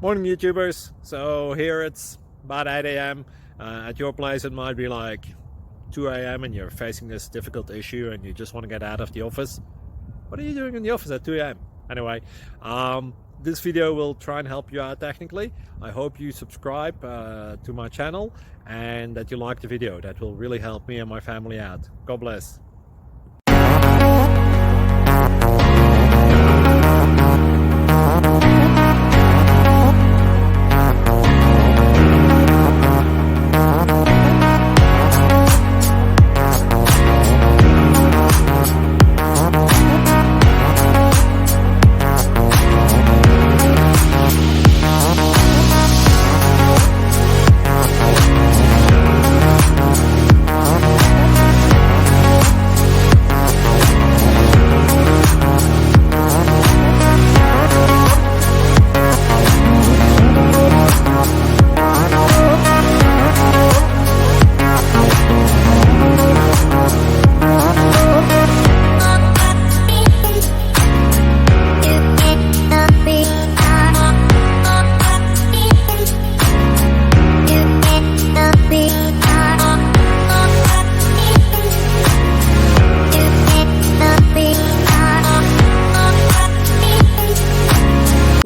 Morning YouTubers. So here it's about 8 a.m. At your place it might be like 2 a.m. and you're facing this difficult issue and you just want to get out of the office. What are you doing in the office at 2 a.m.? Anyway, this video will try and help you out technically. I hope you subscribe to my channel and that you like the video. That will really help me and my family out. God bless.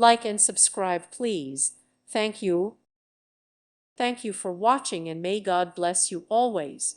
Like and subscribe, please. Thank you. Thank you for watching, and may God bless you always.